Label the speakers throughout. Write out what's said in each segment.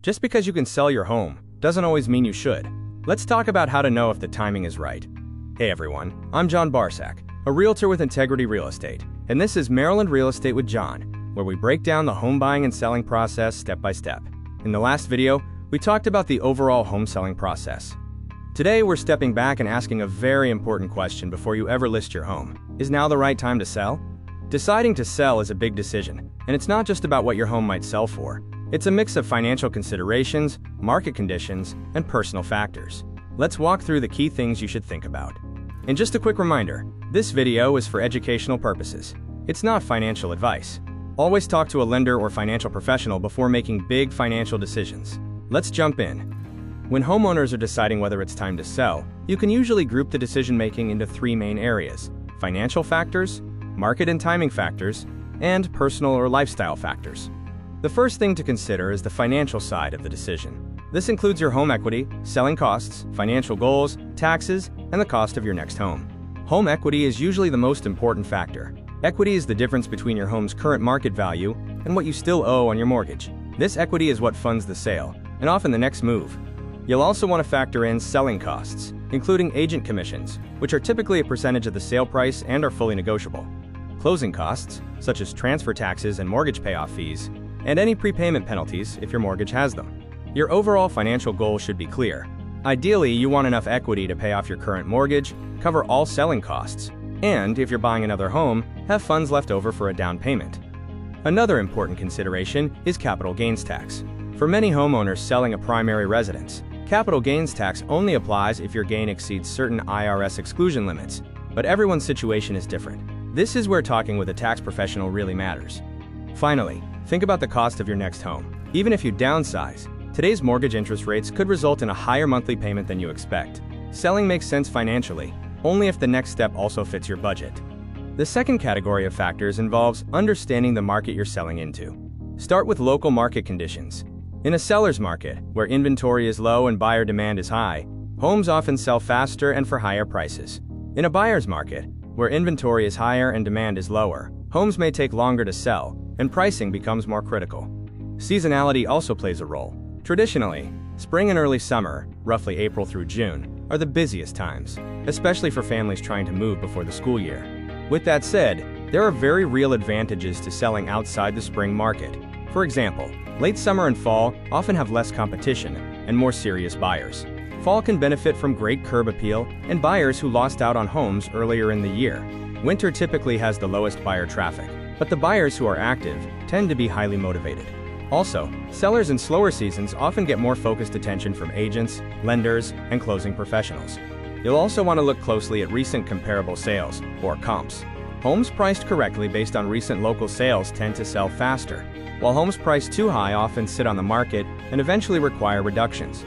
Speaker 1: Just because you can sell your home doesn't always mean you should. Let's talk about how to know if the timing is right. Hey everyone, I'm John Barsak, a realtor with Integrity Real Estate, and this is Maryland Real Estate with John, where we break down the home buying and selling process step by step. In the last video, we talked about the overall home selling process. Today, we're stepping back and asking a very important question before you ever list your home. Is now the right time to sell? Deciding to sell is a big decision, and it's not just about what your home might sell for. It's a mix of financial considerations, market conditions, and personal factors. Let's walk through the key things you should think about. And just a quick reminder, this video is for educational purposes. It's not financial advice. Always talk to a lender or financial professional before making big financial decisions. Let's jump in. When homeowners are deciding whether it's time to sell, you can usually group the decision-making into three main areas: financial factors, market and timing factors, and personal or lifestyle factors. The first thing to consider is the financial side of the decision. This includes your home equity, selling costs, financial goals, taxes, and the cost of your next home. Home equity is usually the most important factor. Equity is the difference between your home's current market value and what you still owe on your mortgage. This equity is what funds the sale, and often the next move. You'll also want to factor in selling costs, including agent commissions, which are typically a percentage of the sale price and are fully negotiable. Closing costs, such as transfer taxes and mortgage payoff fees, and any prepayment penalties if your mortgage has them. Your overall financial goal should be clear. Ideally, you want enough equity to pay off your current mortgage, cover all selling costs, and if you're buying another home, have funds left over for a down payment. Another important consideration is capital gains tax. For many homeowners selling a primary residence, capital gains tax only applies if your gain exceeds certain IRS exclusion limits, but everyone's situation is different. This is where talking with a tax professional really matters. Finally, think about the cost of your next home. Even if you downsize, today's mortgage interest rates could result in a higher monthly payment than you expect. Selling makes sense financially, only if the next step also fits your budget. The second category of factors involves understanding the market you're selling into. Start with local market conditions. In a seller's market, where inventory is low and buyer demand is high, homes often sell faster and for higher prices. In a buyer's market, where inventory is higher and demand is lower, homes may take longer to sell, and pricing becomes more critical. Seasonality also plays a role. Traditionally, spring and early summer, roughly April through June, are the busiest times, especially for families trying to move before the school year. With that said, there are very real advantages to selling outside the spring market. For example, late summer and fall often have less competition and more serious buyers. Fall can benefit from great curb appeal and buyers who lost out on homes earlier in the year. Winter typically has the lowest buyer traffic, but the buyers who are active tend to be highly motivated. Also, sellers in slower seasons often get more focused attention from agents, lenders, and closing professionals. You'll also want to look closely at recent comparable sales, or comps. Homes priced correctly based on recent local sales tend to sell faster, while homes priced too high often sit on the market and eventually require reductions.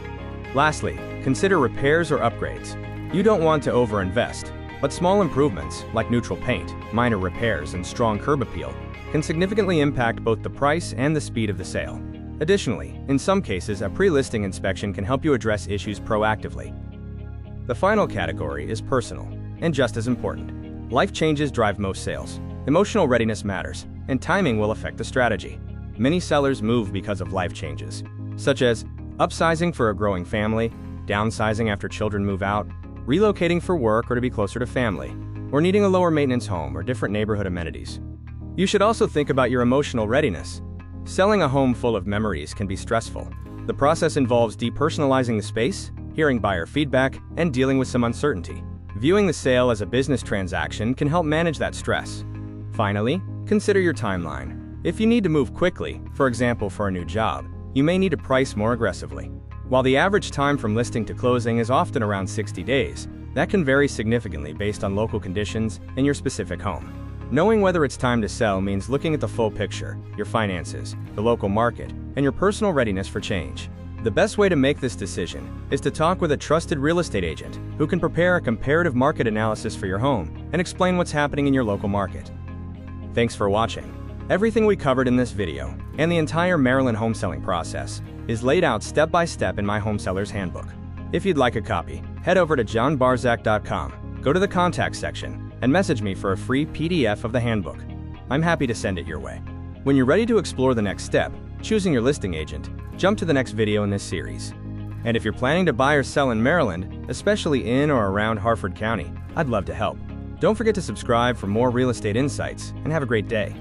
Speaker 1: Lastly, consider repairs or upgrades. You don't want to overinvest, but small improvements, like neutral paint, minor repairs, and strong curb appeal, can significantly impact both the price and the speed of the sale. Additionally, in some cases, a pre-listing inspection can help you address issues proactively. The final category is personal, and just as important. Life changes drive most sales. Emotional readiness matters, and timing will affect the strategy. Many sellers move because of life changes, such as upsizing for a growing family, downsizing after children move out, relocating for work or to be closer to family, or needing a lower maintenance home or different neighborhood amenities. You should also think about your emotional readiness. Selling a home full of memories can be stressful. The process involves depersonalizing the space, hearing buyer feedback, and dealing with some uncertainty. Viewing the sale as a business transaction can help manage that stress. Finally, consider your timeline. If you need to move quickly, for example for a new job, you may need to price more aggressively. While the average time from listing to closing is often around 60 days, that can vary significantly based on local conditions and your specific home. Knowing whether it's time to sell means looking at the full picture, your finances, the local market, and your personal readiness for change. The best way to make this decision is to talk with a trusted real estate agent who can prepare a comparative market analysis for your home and explain what's happening in your local market. Thanks for watching. Everything we covered in this video, and the entire Maryland home selling process, is laid out step by step in my Home Seller's Handbook. If you'd like a copy, head over to johnbarsak.com, go to the contact section, and message me for a free PDF of the handbook. I'm happy to send it your way. When you're ready to explore the next step, choosing your listing agent, jump to the next video in this series. And if you're planning to buy or sell in Maryland, especially in or around Harford County, I'd love to help. Don't forget to subscribe for more real estate insights, and have a great day.